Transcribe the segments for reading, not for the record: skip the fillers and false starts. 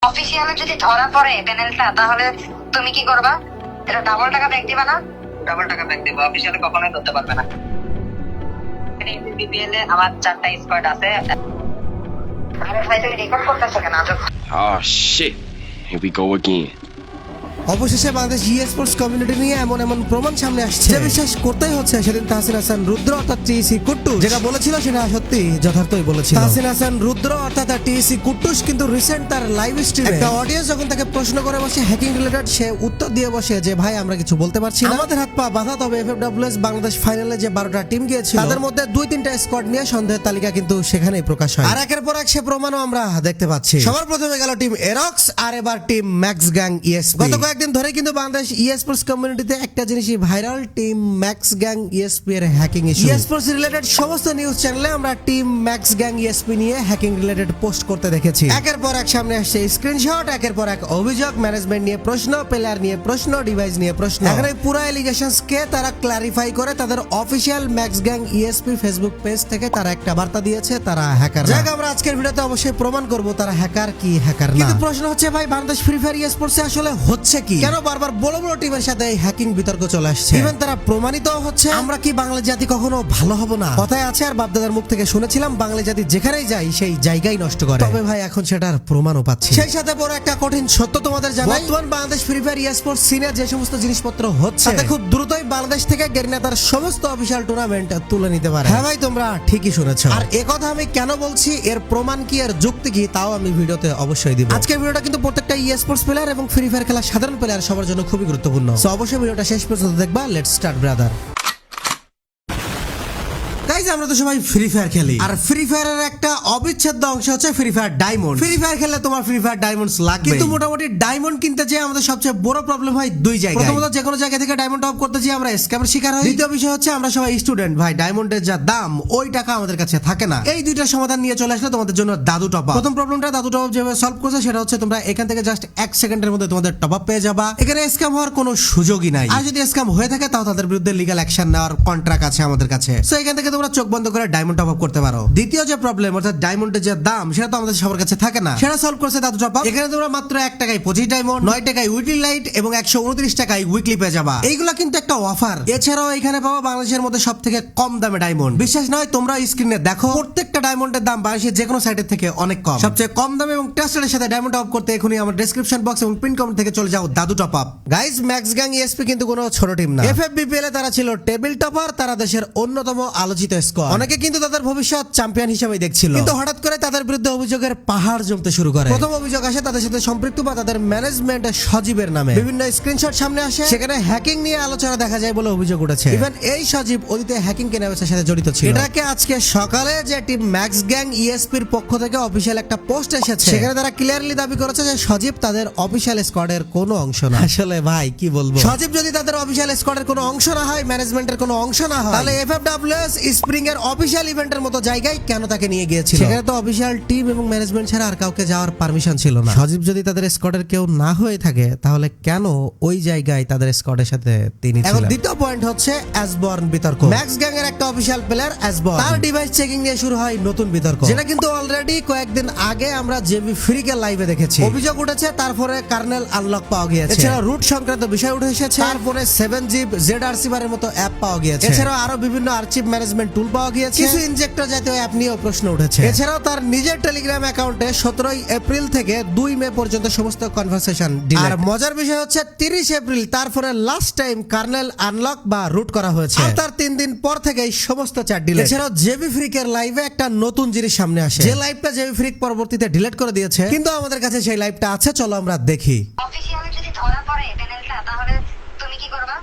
অফিসিয়ালে যদি ধরা পড়ে প্যানেলটা, তাহলে তুমি কি করবা? এটা ডাবল টাকা ব্যাক দিবা না? ডাবল টাকা ব্যাক দিব, অফিসিয়ালে কখনোই ধরতে পারবে না। বিপিএল এ আমার 4টা স্কোয়াড আছে। আরে ভাই তুমি রেকর্ড করতেছো কেন? Oh shit. Here we go again. অবশেষে বাংলাদেশ স্পোর্টস কমিউনিটি নিয়ে এমন এমন প্রমাণ সামনে আসছে যে বিশ্বাস করতেই হচ্ছে সেদিন তাহসিন হাসান রুদ্র অর্থাৎ টিএসি কুট্টুস যেটা বলেছিল সেটা সত্যি যথার্থই বলেছিল। তাহসিন হাসান রুদ্র অর্থাৎ টিএসি কুট্টুস কিন্তু রিসেন্ট তার লাইভ স্ট্রিমে একটা অডিয়েন্স যখন তাকে প্রশ্ন করে বসে হ্যাকিং রিলেটেড, সে উত্তর দিয়ে বসে যে ভাই আমরা কিছু বলতে পারছি না, আমাদের হাত পা বাধা। তবে এফএফডব্লিউএস বাংলাদেশ ফাইনালে যে 12টা টিম গিয়েছিল তাদের মধ্যে 2-3টা স্কোয়াড নিয়ে সন্দেহের তালিকা কিন্তু সেখানেই প্রকাশ হয়। আর একের পর এক সে প্রমাণও আমরা দেখতে পাচ্ছি। সবার প্রথমে গেল টিম এরক্স, আর এবার টিম ম্যাক্স গ্যাং ইএসপি। গত কয়েকদিন ধরে কিন্তু বাংলাদেশ স্পোর্টস কমিউনিটিতে একটা জিনিসই viral, team max gang ESP এর হ্যাকিং ইস্যু। স্পোর্টস রিলেটেড সমস্ত নিউজ চ্যানেলে আমরা টিম ম্যাক্স গ্যাং ইএসপি নিয়ে হ্যাকিং রিলেটেড পোস্ট করতে দেখেছি। একের পর এক সামনে আসছে স্ক্রিনশট, একের পর এক অভিযোগ, ম্যানেজমেন্ট নিয়ে প্রশ্ন, প্লেয়ার নিয়ে প্রশ্ন, ডিভাইস নিয়ে প্রশ্ন। এখানে পুরো এলিগেশনস কে তারা ক্লারিফাই করে তাদের official max gang ESP Facebook page থেকে তারা একটা বার্তা দিয়েছে তারা হ্যাকার। যাক, আমরা আজকের ভিডিওতে অবশ্যই প্রমাণ করব তারা হ্যাকার কি হ্যাকার না। কিন্তু প্রশ্ন হচ্ছে ভাই বাংলাদেশ ফ্রি ফায়ার স্পোর্টসে আসলে হচ্ছে কি? কেন বারবার বড় বড় টিমের সাথে হ্যাকিং বিতর্ক চলে আসছে? ইভেন তারা প্রমাণিত হচ্ছে। আমরা কি বাঙালি জাতি কখনো ভালো হব না? কথায় আছে, আর বাপদাদার মুখ থেকে শুনেছিলাম বাঙালি জাতি যেখানেই যায় সেই জায়গায় নষ্ট করে। তবে ভাই এখন সেটার প্রমাণও পাচ্ছি। সেই সাথে বড় একটা কঠিন সত্য তোমাদের জানাই, বর্তমান বাংলাদেশ ফ্রি ফায়ার স্পোর্টস সিনে যে সমস্ত জিনিসপত্র হচ্ছে তাতে খুব দ্রুতই বাংলাদেশ থেকে গেরিনা তার সমস্ত অফিসিয়াল টুর্নামেন্ট তুলে নিতে পারে। হ্যাঁ ভাই, তোমরা ঠিকই শুনেছো। আর কথা আমি কেন বলছি, এর প্রমাণ কি, এর যুক্তি কি, তাও আমি ভিডিওতে অবশ্যই দিব। আজকের ভিডিওটা কিন্তু প্রত্যেকটা স্পোর্টস প্লেয়ার এবং ফ্রি ফায়ার খেলা সাধারণ প্লেয়ার সবার জন্য খুবই গুরুত্বপূর্ণ। সো অবশ্যই ভিডিওটা শেষ পর্যন্ত দেখবা। Let's start brother. গাইজ, আমরা তো সবাই ফ্রি ফায়ার খেলি, আর ফ্রি ফায়ারের একটা অবিচ্ছেদ্য অংশ হচ্ছে free fire diamond. Free fire খেললে তোমার ফ্রি ফায়ার ডায়মন্ডস লাগবে, কিন্তু মোটামুটি ডায়মন্ড কিনতে যে আমাদের সবচেয়ে বড় প্রবলেম হয় দুই জায়গায়। প্রথমত, যে কোনো জায়গা থেকে ডায়মন্ড টপ করতে যে আমরা স্ক্যামের শিকার হই। দ্বিতীয় বিষয় হচ্ছে আমরা সবাই স্টুডেন্ট, ভাই ডায়মন্ডের যা দাম ওই টাকা আমাদের কাছে থাকে না। এই দুইটা সমাধান নিয়ে চলে আসলে তোমাদের জন্য দাদু টপ আপ। প্রথম প্রবলেমটা দাদু টপ আপ যেভাবে সলভ করছে সেটা হচ্ছে তোমরা এখান থেকে জাস্ট 1 সেকেন্ডের মধ্যে তোমাদের টপ আপ পেয়ে যাবা। এখানে স্ক্যাম হওয়ার কোনো সুযোগই নাই, আর যদি স্ক্যাম হয়ে থাকে তাও তাদের বিরুদ্ধে লিগ্যাল অ্যাকশন নেওয়ার কন্ট্রাক্ট আছে আমাদের কাছে। সো এখান থেকে তোমরা চোখ বন্ধ করে ডায়মন্ড টপ আপ করতে পারো। দ্বিতীয় যে প্রবলেম অর্থাৎ ডায়মন্ডের যে দাম সেটা তো আমাদের সবার কাছে থাকে না, সেটা সলভ করছে দাদু টপ আপ। এখানে তোমরা মাত্র 1 টাকায় 25 ডায়মন্ড, 9 টাকায় উইকলি লাইট এবং 129 টাকায় উইকলি পেয়ে যাবা। এইগুলা কিন্তু একটা অফার। এছাড়াও এখানে পাবো বাংলাদেশের মধ্যে সবথেকে কম দামে ডায়মন্ড। বিশ্বাস নয়, তোমরা স্ক্রিনে দেখো, প্রত্যেকটা ডায়মন্ডের দাম বাংলাদেশের যে কোনো সাইটের থেকে অনেক কম। সবচেয়ে কম দামে এবং টেস্টের সাথে ডায়মন্ড টপ করতে এখনই আমার ডেসক্রিপশন বক্স এবং পিন কমেন্ট থেকে চলে যাও দাদু top up. Guys, max gang ESP কিন্তু কোনো ছোট টিম না। এফএফবিপিএল এ তারা ছিল টেবিল টপার, তারা দেশের অন্যতম আলোচিত স্কোয়াড। অনেকে কিন্তু তাদের ভবিষ্যৎ চ্যাম্পিয়ন হিসেবে দেখছিল, কিন্তু হঠাৎ করে তাদের বিরুদ্ধে অভিযোগের পাহাড় জমতে শুরু করে। প্রথম অভিযোগ আসে তাদের সাথে সম্পৃক্ত বা তাদের ম্যানেজমেন্ট সজীবের নামে। বিভিন্ন স্ক্রিনশট সামনে আসে, সেখানে হ্যাকিং নিয়ে আলোচনা দেখা যায় বলে অভিযোগ উঠেছে। ইভেন এই সজীব অতীতে হ্যাকিং কেনাবেচার সাথে জড়িত ছিল। এটাকে আজকে সকালে যে টিম ম্যাক্স গ্যাং ইএসপির পক্ষ থেকে অফিশিয়াল একটা পোস্ট এসেছে, সেখানে তারা ক্লিয়ারলি দাবি করেছে যে সজীব তাদের অফিশিয়াল স্কোয়াডের কোনো অংশ না। আসলে ভাই কি বলবো, সজীব যদি তাদের অফিশিয়াল স্কোয়াডের কোনো অংশ না হয়, ম্যানেজমেন্টের কোনো অংশ না হয়, তাহলে এফএফডব্লিউএস স্প্রিং এর অফিশিয়াল ইভেন্টের মতো জায়গায় কেন তাকে নিয়ে গিয়েছিল? সেখানে তো অফিশিয়াল টিম এবং ম্যানেজমেন্ট ছাড়া আর কাউকে যাওয়ার পারমিশন ছিল না। সজীব যদি তাদের স্কোয়াডের কেউ না হয়ে থাকে, তাহলে কেন ওই জায়গায় তাদের স্কোয়াডের সাথে তিনি ছিলেন? এখন দ্বিতীয় পয়েন্ট হচ্ছে অ্যাসবর্ন বিতর্ক। ম্যাক্স গ্যাং এর একটা অফিশিয়াল প্লেয়ার অ্যাসবর্ন, তার ডিভাইস চেকিং নিয়ে শুরু হয় নতুন বিতর্ক, যেটা কিন্তু অলরেডি কয়েকদিন আগে আমরা জেবি ফ্রিকে লাইভে দেখেছি। অভিযোগ উঠেছে তারপরে কার্নেল আনলক পাওয়া গিয়েছে, এছাড়া রুট সংক্রান্ত বিষয় উঠে এসেছে, তারপরে 7zip ZRC এর মতো অ্যাপ পাওয়া গিয়েছে, এছাড়াও আরো বিভিন্ন আর্চিভ ম্যানেজমেন্ট টুল পাওয়া গিয়েছে, কিছু ইনজেক্টর জাতীয় অ্যাপ নিয়েও প্রশ্ন উঠেছে। এছাড়াও তার নিজের টেলিগ্রাম অ্যাকাউন্টে 17 এপ্রিল থেকে 2 মে পর্যন্ত সমস্ত কনভারসেশন ডিলিট। আর মজার বিষয় হচ্ছে 30 এপ্রিল তারপরে লাস্ট টাইম কার্নেল আনলক বা রুট করা হয়েছে, আর তার 3 দিন পর থেকে সমস্ত চ্যাট ডিলিট। এছাড়াও জেবি ফ্রিকের লাইভে একটা নতুন জিনিস সামনে আসে, যে লাইভটা জেবি ফ্রিক পরবর্তীতে ডিলিট করে দিয়েছে, কিন্তু আমাদের কাছে সেই লাইভটা আছে, চলো আমরা দেখি। অফিসিয়ালি যদি ধরা পড়ে প্যানেলটা, তাহলে তুমি কি করবা?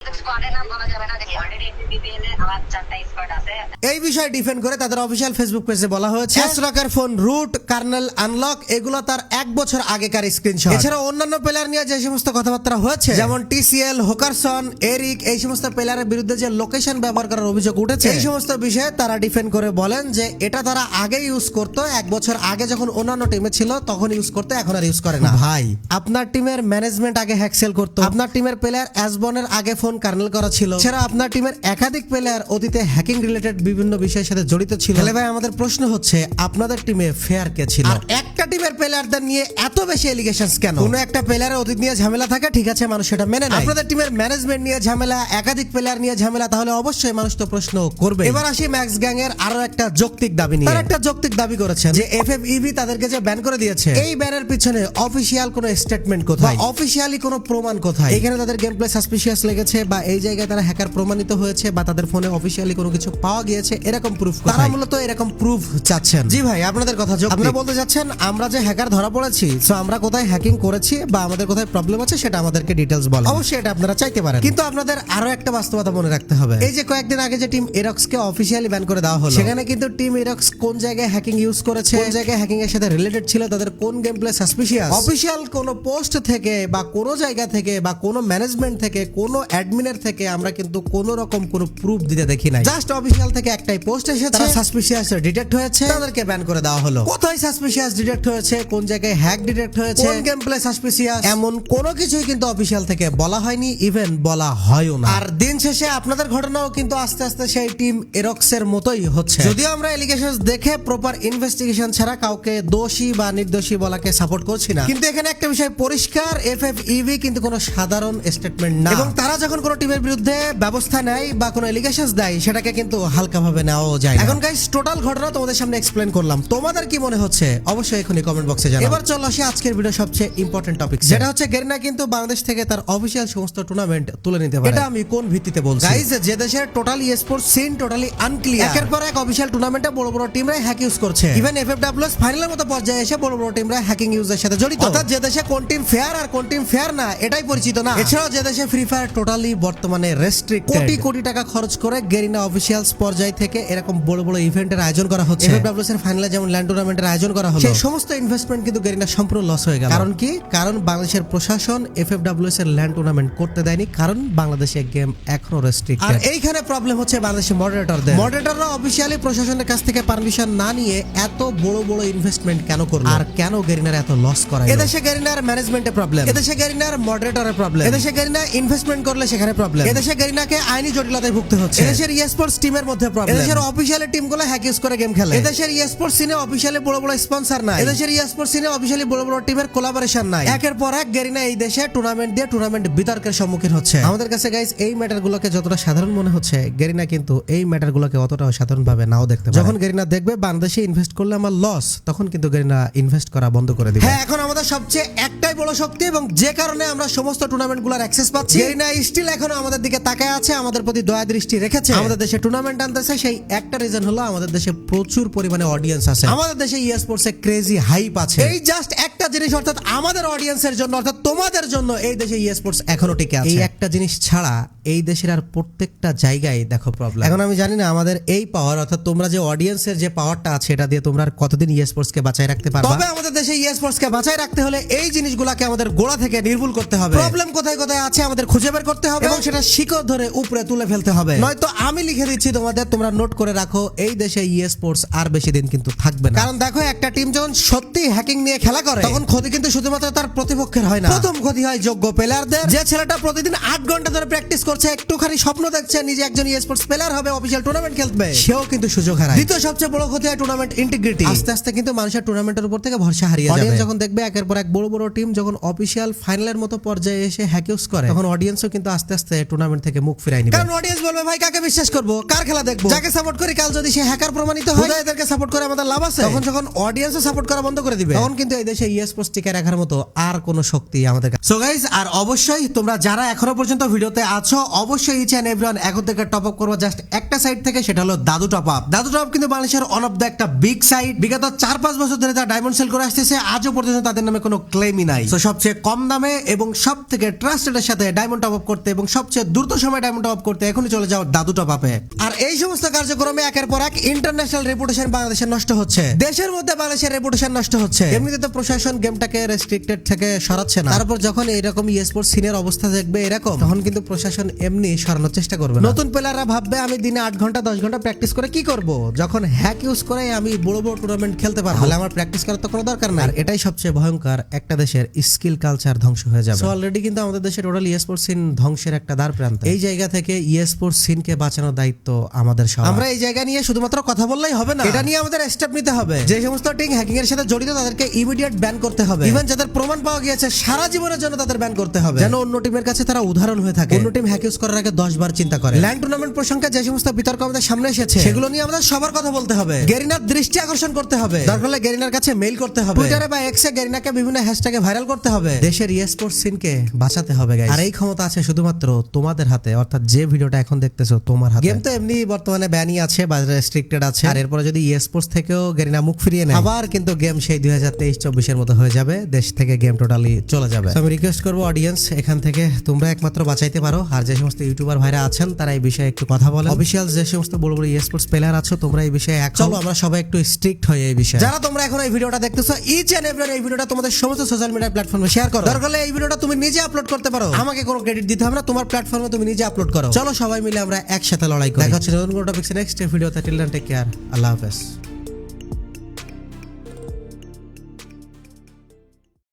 স্কোয়াডের নাম বলা যাবে না, দেখি অলরেডি বিপিএল এ আমার 4টা স্কোয়াড আছে। এই বিষয়ে ডিফেন্ড করে তাদের অফিশিয়াল ফেসবুক পেজে বলা হয়েছে অ্যাসরকের ফোন রুট, কার্নেল আনলক এগুলো তার 1 বছর আগেকার স্ক্রিনশট। এছাড়া অন্যান্য প্লেয়ার নিয়ে যে সমস্ত কথাবার্তা হয়েছে, যেমন টিসিএল, হোকারসন, এরিক, এই সমস্ত প্লেয়ারের বিরুদ্ধে যে লোকেশন ব্যবহার করার অভিযোগ উঠেছে, এই সমস্ত বিষয়ে তারা ডিফেন্ড করে বলেন যে এটা তারা আগে ইউজ করতো, 1 বছর আগে যখন অন্যান্য টিমে ছিল তখন ইউজ করতে, এখন আর ইউজ করে না। ভাই, আপনার টিমের ম্যানেজমেন্ট আগে হ্যাকসেল করতো, আপনার টিমের প্লেয়ার অ্যাসবর্নের আগে ফোন কার্নেল হ্যান্ডেল করা ছিল, সেটা আপনার টিমের একাধিক প্লেয়ার অতীতে হ্যাকিং রিলেটেড বিভিন্ন বিষয়ের সাথে জড়িত ছিল, তাহলে ভাই আমাদের প্রশ্ন হচ্ছে আপনাদের টিমে ফেয়ার কে ছিল? আর একটা টিমের প্লেয়ারদের নিয়ে এত বেশি এলিগেশনস কেন? কোনো একটা প্লেয়ারের অতীত নিয়ে ঝামেলা থাকে, ঠিক আছে, মানুষ সেটা মেনে নেয়। আপনাদের টিমের ম্যানেজমেন্ট নিয়ে ঝামেলা, একাধিক প্লেয়ার নিয়ে ঝামেলা, তাহলে অবশ্যই মানুষ তো প্রশ্ন করবে। এবার আসি ম্যাক্স গ্যাং এর আরো একটা যৌক্তিক দাবি নিয়ে। তারা একটা যৌক্তিক দাবি করেছেন যে এফএফইভি তাদেরকে যে ব্যান করে দিয়েছে, এই ব্যানের পিছনে অফিশিয়াল কোনো স্টেটমেন্ট কোথায়, অফিশিয়ালি কোনো প্রমাণ কোথায়? এখানে তাদের গেম প্লে সাসপিশিয়াস লেগেছে, বা এই জায়গায় তারা হ্যাকার প্রমাণিত হয়েছে, বা তাদের ফোনে অফিশিয়ালি কোনো কিছু পাওয়া গিয়েছে, এরকম প্রুফ কোথায়? তারা মূলত এরকম প্রুফ চাচ্ছেন। জি ভাই, আপনাদের কথা যৌক্তিক। আপনারা বলতে যাচ্ছেন আমরা যে হ্যাকার ধরা পড়েছি, সো আমরা কোথায় হ্যাকিং করেছি বা আমাদের কোথায় প্রবলেম আছে সেটা আমাদেরকে ডিটেইলস বলেন। অবশ্যই এটা আপনারা চাইতে পারেন, কিন্তু আপনাদের আরো একটা বাস্তবতা মনে রাখতে হবে। এই যে কয়েকদিন আগে যে টিম এরক্স কে অফিশিয়ালি ব্যান করে দেওয়া হলো, সেখানে কিন্তু টিম এরক্স কোন জায়গায় হ্যাকিং ইউজ করেছে, কোন জায়গায় হ্যাকিং এর সাথে রিলেটেড ছিল, তাদের কোন গেম প্লে সাসপিশিয়াস, অফিশিয়াল কোন পোস্ট থেকে বা কোন জায়গা থেকে বা কোন ম্যানেজমেন্ট থেকে, কোন অ্যাডমিনের থেকে আমরা কিন্তু কোন রকম কোন প্রুফ দিতে দেখি নাই। জাস্ট অফিশিয়াল থেকে একটাই পোস্ট এসেছে, সাসপিশিয়াস ডিটেক্ট হয়েছে, তাদেরকে ব্যান করে দেওয়া হলো। কোথায় সাসপিশিয়াস ডিটেক্ট হয়েছে, কোন জায়গায় হ্যাক ডিটেক্ট হয়েছে, কোন গেম প্লে সাসপিশিয়াস, এমন কোনো কিছুই কিন্তু অফিশিয়াল থেকে বলা হয়নি, ইভেন বলা হয়ও না। আর দিন শেষে আপনাদের ঘটনাও কিন্তু আস্তে আস্তে সেই টিম এরক্স এর মতোই হচ্ছে। যদিও আমরা এলিগেশনস দেখে প্রপার ইনভেস্টিগেশন ছাড়া কাউকে দোষী বা নির্দোষী বলাকে সাপোর্ট করছি না, কিন্তু এখানে একটা বিষয় পরিষ্কার, এফএফইভি কিন্তু কোনো সাধারণ স্টেটমেন্ট না, এবং তারা যখন কোনো টিমের বিরুদ্ধে ব্যবস্থা নেয় বা কোনো এলিগেশনস দেয়, সেটাকে কিন্তু হালকাভাবে নেওয়া যায়। এখন গাইস, টোটাল ঘটনা তোমাদের সামনে এক্সপ্লেন করলাম, তোমাদের কি মনে হচ্ছে অবশ্যই এখনই কমেন্ট বক্সে জানাও। এবার চলো আসি আজকের ভিডিও সবচেয়ে ইম্পর্টেন্ট টপিক, যেটা হচ্ছে গেরিনা কিন্তু বাংলাদেশ থেকে তার অফিশিয়াল সমস্ত টুর্নামেন্ট তুলে নিতে পারে। এটা আমি কোন ভিত্তিতে বলছি? গাইস, যে দেশের total sports scene totally unclear, একের পর এক অফিশিয়াল টুর্নামেন্টে বড় বড় টিমরা হ্যাক ইউজ করছে, ইভেন এফএফডব্লিউএস ফাইনালের মতো পর্যায়ে এসে বড় বড় টিমরা হ্যাকিং ইউজের সাথে জড়িত। অর্থাৎ যে দেশে কোন টিম ফেয়ার আর কোন টিম ফেয়ার না এটাই পরিচিত না। এছাড়াও যে দেশে ফ্রি ফায়ার টোটালি বর্তমানে রেস্ট্রিক্টেড, কোটি কোটি টাকা খরচ করে গেরিনা অফিশিয়ালস পর্যায় থেকে এরকম বড় বড় ইভেন্টের আয়োজন করা হচ্ছে। এফএফডব্লিউএস এর ফাইনালে যেমন ল্যান্ড টুর্নামেন্টের আয়োজন করা হলো, সেই সমস্ত ইনভেস্টমেন্ট কিন্তু গেরিনা সম্পূর্ণ লস হয়ে গেল। কারণ কি? কারণ বাংলাদেশের প্রশাসন এফএফডব্লিউএস এর ল্যান্ড টুর্নামেন্ট করতে দেয়নি, কারণ বাংলাদেশে গেম এখনো রেস্ট্রিক্টেড। আর এইখানে প্রবলেম হচ্ছে বাংলাদেশের মডারেটরদের। মডারেটররা অফিশিয়ালি প্রশাসনের কাছ থেকে পারমিশন না নিয়ে এত বড় বড় ইনভেস্টমেন্ট কেন করলো, আর কেন গেরিনার এত লস করায়? এদেশে গেরিনার ম্যানেজমেন্টে প্রবলেম, এদেশে গেরিনার মডারেটরের প্রবলেম, এদেশে গেরিনা ইনভেস্টমেন্ট করলে সেখানে প্রবলেম, এদেশে গেরিনাকে আইনি জটিলতায় ভুগতে হচ্ছে, এদেশের স্পোর্টস টিমের মধ্যে প্রবলেম, এদেশের অফিশিয়ালি টিমগুলো হ্যাক ইউজ করে গেম খেলে, এদেশের স্পোর্টস সিনে অফিশিয়ালি বড় বড় স্পন্সর নাই, এদেশের স্পোর্টস সিনে অফিশিয়ালি বড় বড় টিমের কোলাবোরেশন নাই। একের পর এক গেরিনা এই দেশে টুর্নামেন্ট দিয়ে টুর্নামেন্ট বিতর্কের সম্মুখীন হচ্ছে। আমাদের কাছে গাইস এই ম্যাটারগুলোকে যতটা সাধারণ মনে হচ্ছে, গেরিনা কিন্তু এই ম্যাটারগুলোকে অতটা সাধারণভাবে নাও দেখতে পারে। যখন গেরিনা দেখবে বাংলাদেশে ইনভেস্ট করলে আমার লস, তখন কিন্তু গেরিনা ইনভেস্ট করা বন্ধ করে দিবে। হ্যাঁ, এখন আমাদের সবচেয়ে একটাই বড় শক্তি এবং যে কারণে আমরা সমস্ত টুর্নামেন্টগুলোর অ্যাক্সেস পাচ্ছি, গেরিনা স্টিল এখনো আমাদের দিকে তাকায় আছে, আমাদের প্রতি দয়া দৃষ্টি রেখেছে, আমাদের দেশে টুর্নামেন্ট আনতেছে। সেই একটা রিজন হলো আমাদের দেশে প্রচুর পরিমাণে অডিয়েন্স আছে, আমাদের দেশে স্পোর্টস এ ক্রেজি হাইপ আছে। এই জাস্ট একটা জিনিস, অর্থাৎ আমাদের অডিয়েন্সের জন্য, অর্থাৎ তোমাদের জন্য এই দেশে স্পোর্টস এখনো টিকে আছে। এই একটা জিনিস ছাড়া এই দেশের আর প্রত্যেকটা জায়গায় দেখো প্রবলেম। এখন আমি জানি না আমাদের এই পাওয়ার, অর্থাৎ তোমরা যে অডিয়েন্সের যে পাওয়ারটা আছে, এটা দিয়ে তোমরা আর কতদিন স্পোর্টস কে বাঁচায় রাখতে পারবে। তবে আমাদের দেশে স্পোর্টস কে বাঁচায় রাখতে হলে এই জিনিসগুলোকে আমাদের গোড়া থেকে নির্মূল করতে হবে। প্রবলেম কোথায় কোথায় আছে আমাদের খুঁজে বের করতে হবে এবং সেটা শিকড় ধরে উপরে তুলে ফেলতে হবে। নয়তো আমি লিখে দিচ্ছি তোমাদের, তোমরা নোট করে রাখো, এই দেশে স্পোর্টস আর বেশি দিন কিন্তু থাকবে না। কারণ দেখো, একটা টিম যখন সত্যি হ্যাকিং নিয়ে খেলা করে, তখন ক্ষতি কিন্তু শুধুমাত্র তার প্রতিপক্ষের হয় না, প্রথম ক্ষতি হয় যোগ্য প্লেয়ারদের। যে ছেলেটা প্রতিদিন 8 ঘন্টা ধরে প্র্যাকটিস করছে, একটুখানি স্বপ্ন দেখছে নিজে একজন স্পোর্টস প্লেয়ার হবে, অফিশিয়াল টুর্নামেন্ট খেলবে, সেও কিন্তু সুযোগ হারায়। দ্বিতীয় সবচেয়ে বড় ক্ষতি হয় টুর্নামেন্ট ইন্টিগ্রিটি। আস্তে আস্তে কিন্তু মানুষের টুর্নামেন্টের উপর থেকে ভরসা হারিয়ে যাবে। অডিয়েন্স যখন দেখবে একের পর এক বড় বড় টিম যখন অফিশিয়াল ফাইনালের মতো পর্যায়ে এসে হ্যাক ইউজ করে, তখন অডিয়েন্সও কিন্তু আস্তে আস্তে টুর্নামেন্ট থেকে মুখ ফিরায় নিবে। কারণ অডিয়েন্স বলবে, ভাই কাকে বিশ্বাস করব, কার খেলা দেখবো, যাকে সাপোর্ট করি কাল যদি সে হ্যাকার প্রমাণিত হয়, এদেরকে সাপোর্ট করে আমাদের লাভ আছে। তখন যখন অডিয়েন্সও সাপোর্ট করা বন্ধ করে দিবে, তখন কিন্তু এই দেশে স্পোর্টস টিকে রাখার মতো আর কোনো শক্তি আমাদের কাছে। সো গাইস, আর অবশ্যই তোমরা যারা এখনো পর্যন্ত ভিডিওতে আছো, অবশ্যই ইচ এন্ড এভরিওয়ান এখন থেকে টপ আপ করবো জাস্ট একটা সাইট থেকে, সেটা হলো দাদু টপ আপ। দাদু টপ আপ কিন্তু বাংলাদেশের অন অফ দ্য একটা বিগ সাইট। বিগত 4-5 বছর ধরে তারা ডায়মন্ড সেল করে আসতেছে, আজও পর্যন্ত তাদের নামে কোনো ক্লেমই নাই। তো সবচেয়ে কম দামে এবং সব থেকে ট্রাস্টেডের সাথে ডায়মন্ড টপ আপ করতে এবং সবচেয়ে দ্রুত সময় ডায়মন্ড টপ আপ করতে এখনই চলে যাও দাদু টপ আপে। আর এই সমস্ত কার্যক্রমে একের পর এক ইন্টারন্যাশনাল রেপুটেশন বাংলাদেশের নষ্ট হচ্ছে, দেশের মধ্যে বাংলাদেশের রেপুটেশন নষ্ট হচ্ছে। এমনিতে তো প্রশাসন গেমটাকে রেস্ট্রিক্টেড থেকে সরাচ্ছে না, তারপর যখন এইরকম স্পোর্টস সিনের অবস্থা দেখবে এরকম, তখন কিন্তু প্রশাসন এমনি সরানোর চেষ্টা করবে। নতুন প্লেয়াররা ভাববে আমি দিনে 8 ঘন্টা 10 ঘন্টা প্র্যাকটিস করে কি করব, যখন হ্যাক ইউজ করে আমি বড় বড় টুর্নামেন্ট খেলতে পারবো, তাহলে আমার প্র্যাকটিস করার তো কোনো দরকার নাই। আর এটাই সবচেয়ে ভয়ঙ্কর, একটা দেশের স্কিল কালচার ধ্বংস হয়ে যাবে। সো অলরেডি কিন্তু আমাদের দেশে টোটাল স্পোর্টস সিন ধ্বংসের একটা একটা দ্বার প্রান্ত। এই জায়গা থেকে ই স্পোর্টস সিনকে বাঁচানোর দায়িত্ব আমাদের সবার। আমরা এই জায়গা নিয়ে শুধুমাত্র কথা বললেই হবে না, এটা নিয়ে আমাদের স্টেপ নিতে হবে। যে সমস্ত টিম হ্যাকিং এর সাথে জড়িত তাদেরকে ইমিডিয়েট ব্যান করতে হবে। ইভেন যাদের প্রমাণ পাওয়া গিয়েছে সারা জীবনের জন্য তাদের ব্যান করতে হবে, যেন অন্য টিমের কাছে তারা উদাহরণ হয়ে থাকে। অন্য টিম হ্যাক ইউজ করার আগে 10 বার চিন্তা করে। ল্যান্ড টুর্নামেন্ট প্রসঙ্গে যে সমস্ত বিতর্ক আমাদের সামনে এসেছে সেগুলো নিয়ে আমাদের সবার কথা বলতে হবে। গেরিনার দৃষ্টি আকর্ষণ করতে হবে, দরকার হলে গেরিনার কাছে মেইল করতে হবে, টুইটারে বা এক্সে গেরিনাকে বিভিন্ন হ্যাশট্যাগে ভাইরাল করতে হবে। দেশের ই স্পোর্টস সিনকে বাঁচাতে হবে গাইস। আর এই ক্ষমতা আছে শুধুমাত্র তোমাদের হাতে, অর্থাৎ যে ভিডিওটা এখন দেখতেছো তোমার হাতে। গেম তো এমনি বর্তমানে ব্যানই আছে বা রেস্ট্রিক্টেড আছে, আর এরপরে যদি ই স্পোর্টস থেকেও গেরিনা মুখ ফিরিয়ে নেয় আবার কিন্তু গেম সেই 2023-24 এর মতো হয়ে যাবে, দেশ থেকে গেম টোটালি চলে যাবে। আমি রিকোয়েস্ট করবো অডিয়েন্স, এখান থেকে তোমরা একমাত্র বাঁচাইতে পারো। আর যে সমস্ত ইউটিউবার ভাইরা আছেন তারা এই বিষয়ে একটু কথা বলেন। অফিশিয়াল যে সমস্ত বড় বড় ই স্পোর্টস প্লেয়ার আছো তোমরা এই বিষয়ে চলো আমরা সবাই একটু স্ট্রিক্ট হই এই বিষয়ে। যারা তোমরা এখন এই ভিডিওটা দেখতেছো ইচ এন্ড এভরি এই ভিডিওটা তোমাদের সমস্ত সোশ্যাল মিডিয়া প্ল্যাটফর্মে শেয়ার করো। দরকার হলে এই ভিডিওটা তুমি নিজে আপলোড করতে পারো, আমাকে কোনো ক্রেডিট দিতে হবে না, তোমার প্ল্যাটফর্মে তুমি নিজে আপলোড করো। চলো সবাই মিলে আমরা একসাথে লড়াই করি। দেখা হচ্ছে নতুন কোনো টপিকস নেক্সট ভিডিওতে। টিল দেন টেক কেয়ার, আল্লাহ হাফেজ।